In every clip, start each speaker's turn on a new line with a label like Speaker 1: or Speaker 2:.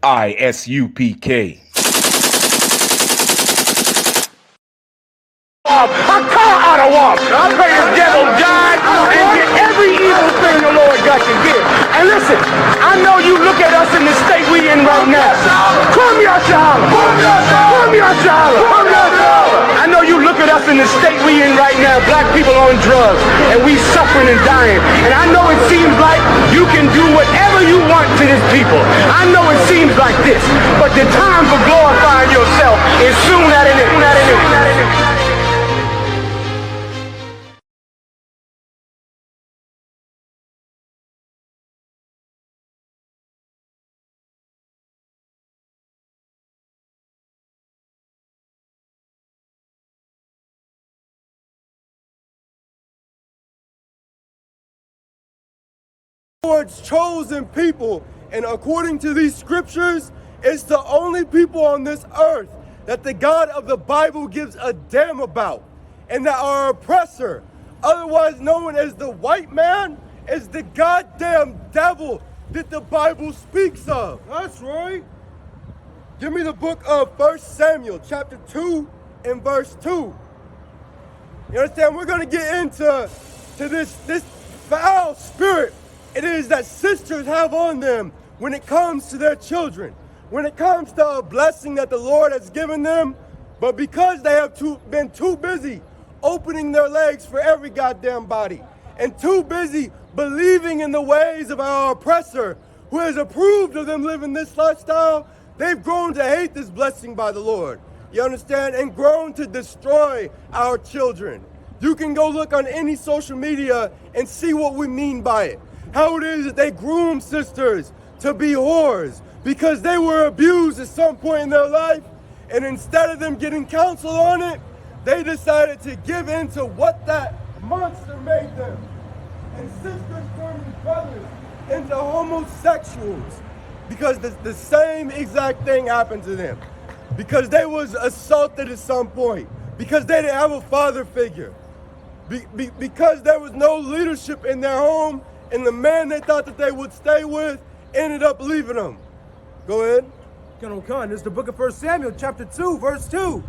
Speaker 1: I.S.U.P.K.
Speaker 2: A car out of walk. I pray this devil die and get every evil thing the Lord got to give. And listen, I know you look at us in the state we in right now. Come here, SHALAM. Come here, SHALAM. I know you look at us in the state we in right now. Black people on drugs, and we suffering and dying. And I know it seems like you can do whatever you want to this people. I know it seems like this, but the time for glorifying yourself is soon at an end.
Speaker 3: Lord's chosen people, and according to these scriptures, it's the only people on this earth that the God of the Bible gives a damn about, and that our oppressor, otherwise known as the white man, is the goddamn devil that the Bible speaks of. That's right. Give me the book of 1 Samuel chapter 2 and verse 2. You understand? We're going to get into this foul spirit it is that sisters have on them when it comes to their children, when it comes to a blessing that the Lord has given them, but because they have been too busy opening their legs for every goddamn body, and too busy believing in the ways of our oppressor who has approved of them living this lifestyle, they've grown to hate this blessing by the Lord. You understand? And grown to destroy our children. You can go look on any social media and see what we mean by it. How it is that they groom sisters to be whores because they were abused at some point in their life, and instead of them getting counsel on it, they decided to give in to what that monster made them. And sisters turning brothers into homosexuals because the same exact thing happened to them. Because they was assaulted at some point, because they didn't have a father figure, because there was no leadership in their home, and the man they thought that they would stay with ended up leaving them. Go ahead.
Speaker 4: Colonel Khan, this is the book of 1 Samuel, chapter 2, verse 2.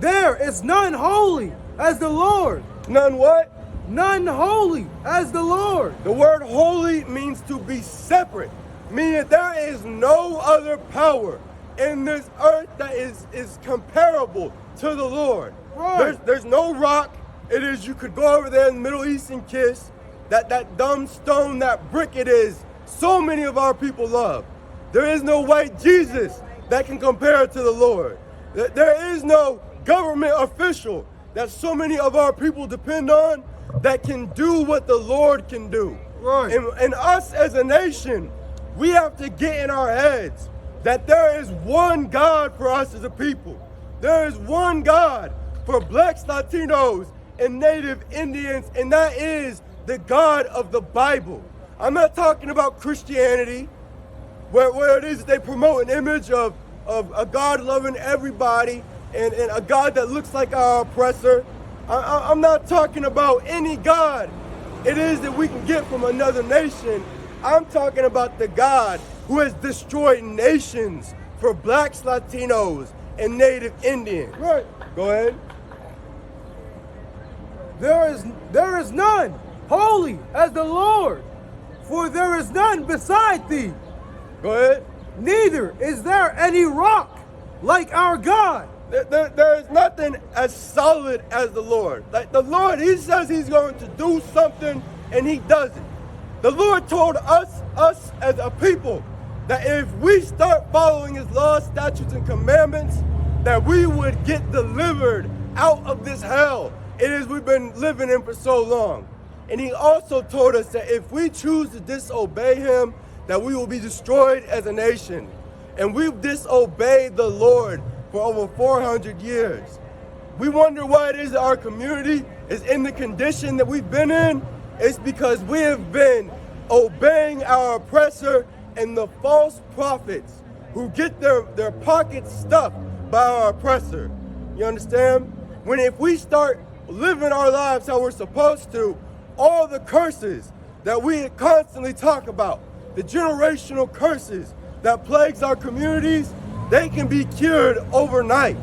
Speaker 4: There is none holy as the Lord.
Speaker 3: None what?
Speaker 4: None holy as the Lord.
Speaker 3: The word holy means to be separate, meaning there is no other power in this earth that is comparable to the Lord.
Speaker 4: Right.
Speaker 3: There's no rock. It is, you could go over there in the Middle East and kiss. That dumb stone, that brick it is, so many of our people love. There is no white Jesus that can compare to the Lord. There is no government official that so many of our people depend on that can do what the Lord can do.
Speaker 4: Right.
Speaker 3: And us as a nation, we have to get in our heads that there is one God for us as a people. There is one God for blacks, Latinos, and Native Indians, and that is the God of the Bible. I'm not talking about Christianity, where it is that they promote an image of a God loving everybody and a God that looks like our oppressor. I'm not talking about any God it is that we can get from another nation. I'm talking about the God who has destroyed nations for blacks, Latinos, and Native Indians.
Speaker 4: Right.
Speaker 3: Go ahead.
Speaker 4: There is none holy as the Lord, for there is none beside thee.
Speaker 3: Go ahead.
Speaker 4: Neither is there any rock like our God.
Speaker 3: There is nothing as solid as the Lord. Like the Lord, he says he's going to do something and he does it. The Lord told us as a people that if we start following his laws, statutes, and commandments, that we would get delivered out of this hell it is we've been living in for so long. And he also told us that if we choose to disobey him, that we will be destroyed as a nation. And we've disobeyed the Lord for over 400 years. We wonder why it is that our community is in the condition that we've been in. It's because we have been obeying our oppressor and the false prophets who get their pockets stuffed by our oppressor. You understand? If we start living our lives how we're supposed to, all the curses that we constantly talk about, the generational curses that plagues our communities, they can be cured overnight.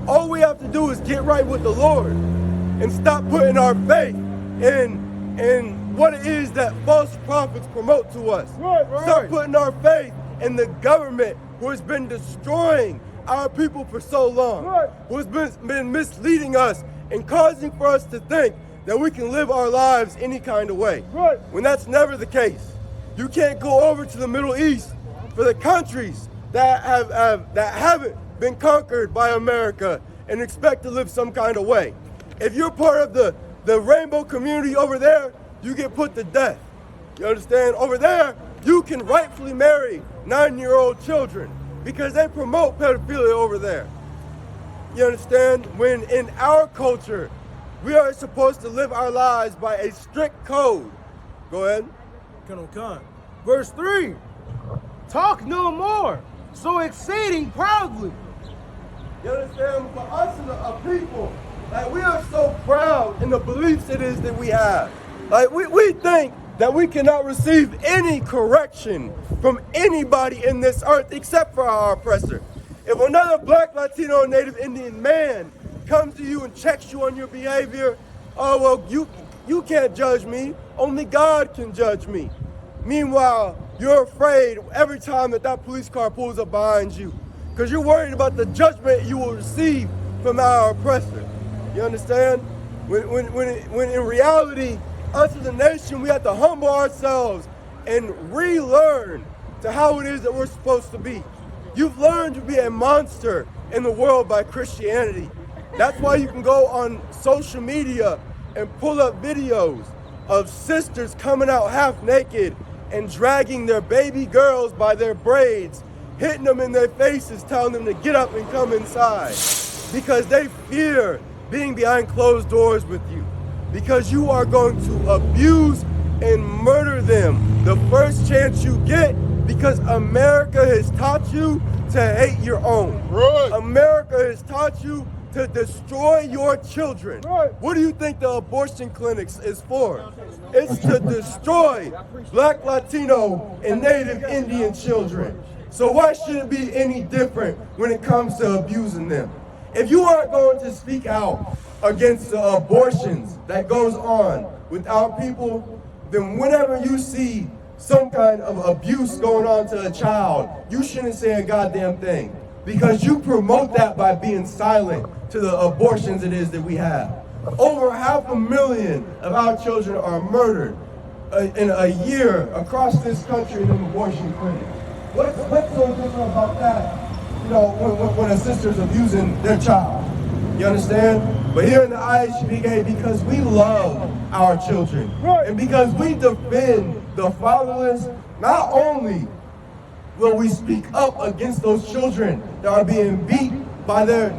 Speaker 3: All we have to do is get right with the Lord and stop putting our faith in what it is that false prophets promote to us. Stop putting our faith in the government who has been destroying our people for so long, who has been misleading us and causing for us to think that we can live our lives any kind of way, when that's never the case. You can't go over to the Middle East for the countries that haven't been conquered by America and expect to live some kind of way. If you're part of the rainbow community over there, you get put to death. You understand? Over there, you can rightfully marry 9-year-old children because they promote pedophilia over there. You understand? When in our culture, we are supposed to live our lives by a strict code. Go ahead.
Speaker 4: Verse 3, talk no more, so exceeding proudly.
Speaker 3: You understand? For us as a people, like, we are so proud in the beliefs it is that we have. Like, we think that we cannot receive any correction from anybody in this earth except for our oppressor. If another Black, Latino, or Native Indian man comes to you and checks you on your behavior, oh, well, you can't judge me. Only God can judge me. Meanwhile, you're afraid every time that police car pulls up behind you because you're worried about the judgment you will receive from our oppressor. You understand? When in reality, us as a nation, we have to humble ourselves and relearn to how it is that we're supposed to be. You've learned to be a monster in the world by Christianity. That's why you can go on social media and pull up videos of sisters coming out half naked and dragging their baby girls by their braids, hitting them in their faces, telling them to get up and come inside because they fear being behind closed doors with you, because you are going to abuse and murder them the first chance you get, because America has taught you to hate your own. America has taught you to destroy your children. What do you think the abortion clinics is for? It's to destroy Black, Latino, and Native Indian children. So why should it be any different when it comes to abusing them? If you aren't going to speak out against the abortions that goes on with our people, then whenever you see some kind of abuse going on to a child, you shouldn't say a goddamn thing, because you promote that by being silent to the abortions it is that we have. Over 500,000 of our children are murdered in a year across this country in an abortion clinic. What's so different about that? You know, when a sister's abusing their child. You understand? But here in the I.S.U.P.K, because we love our children, and because we defend the fatherless, not only will we speak up against those children that are being beat by their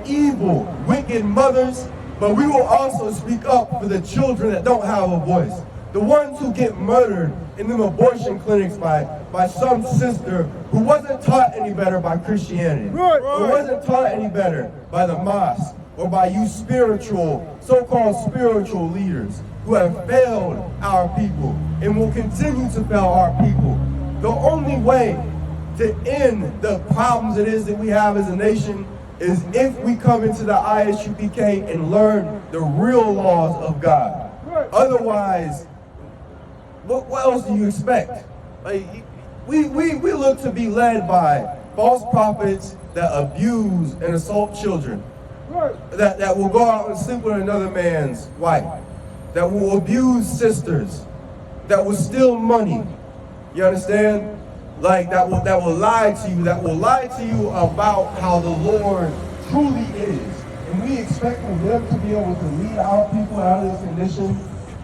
Speaker 3: evil, wicked mothers, but we will also speak up for the children that don't have a voice. The ones who get murdered in them abortion clinics by some sister who wasn't taught any better by Christianity, who wasn't taught any better by the mosque, or by you so-called spiritual leaders who have failed our people and will continue to fail our people. The only way to end the problems it is that we have as a nation is if we come into the I.S.U.P.K and learn the real laws of God. Otherwise, what else do you expect? Like, we look to be led by false prophets that abuse and assault children, that will go out and sleep with another man's wife, that will abuse sisters, that will steal money. You understand? Like, that will lie to you about how the Lord truly is. And we expect for them to be able to lead our people out of this condition.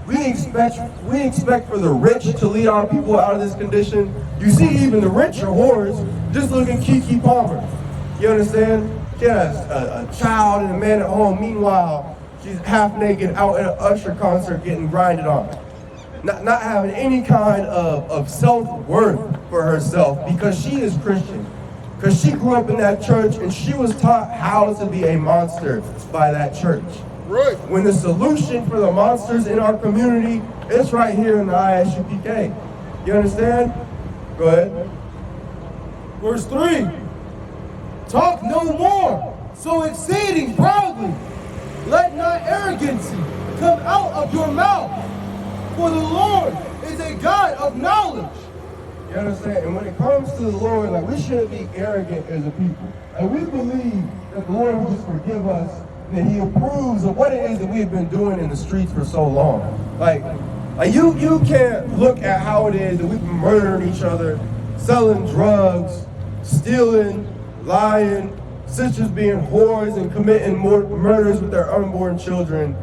Speaker 3: We expect for the rich to lead our people out of this condition. You see, even the rich are whores. Just look at Keke Palmer. You understand? She has a child and a man at home. Meanwhile, she's half naked out at an Usher concert getting grinded on. Not having any kind of self-worth for herself because she is Christian. Because she grew up in that church and she was taught how to be a monster by that church. When the solution for the monsters in our community is right here in the I.S.U.P.K. You understand? Go ahead.
Speaker 4: Verse 3. Talk no more, so exceeding proudly. Let not arrogancy come out of your mouth, for the Lord is a God of knowledge.
Speaker 3: You understand? And when it comes to the Lord, like, we shouldn't be arrogant as a people. And we believe that the Lord will just forgive us, and that He approves of what it is that we've been doing in the streets for so long. Like you can't look at how it is that we've been murdering each other, selling drugs, stealing, lying, sisters being whores and committing more murders with their unborn children.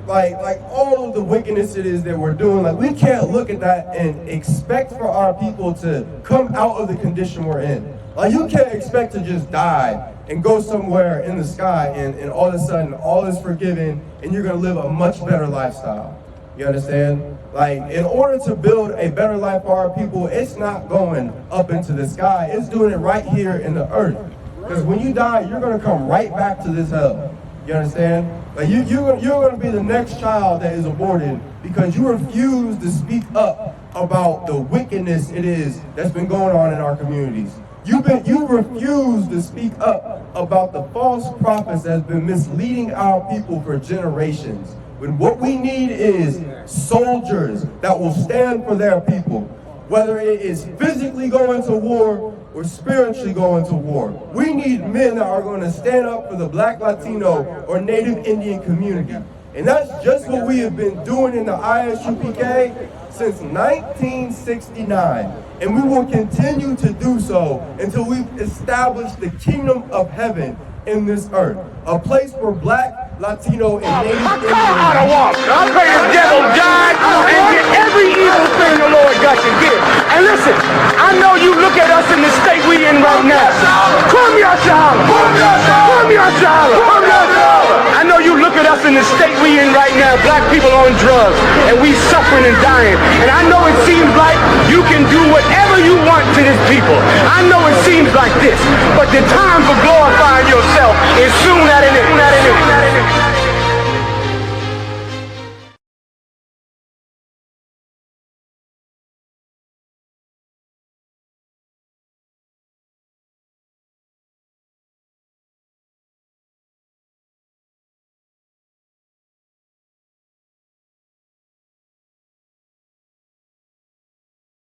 Speaker 3: Like all of the wickedness it is that we're doing, like, we can't look at that and expect for our people to come out of the condition we're in. Like, you can't expect to just die and go somewhere in the sky and all of a sudden all is forgiven and you're gonna live a much better lifestyle. You understand? Like, in order to build a better life for our people, it's not going up into the sky, it's doing it right here in the earth. Because when you die, you're gonna come right back to this hell. You understand? Like, you're going to be the next child that is aborted because you refuse to speak up about the wickedness it is that's been going on in our communities. You refuse to speak up about the false prophets that's been misleading our people for generations. When what we need is soldiers that will stand for their people, whether it is physically going to war or spiritually going to war. We need men that are going to stand up for the Black, Latino, or Native Indian community. And that's just what we have been doing in the I.S.U.P.K. since 1969. And we will continue to do so until we've established the kingdom of heaven in this earth. A place for Black, Latino, and Native Indian.
Speaker 2: I pray the devil die and get every evil thing the Lord got to give. And listen, I know you look at us in the state we in right now. Come here, SHALAM. Come here, SHALAM. I know you look at us in the state we in right now. Black people on drugs, and we suffering and dying. And I know it seems like you can do whatever you want to this people. I know it seems like this, but the time for glorifying yourself is soon at an end.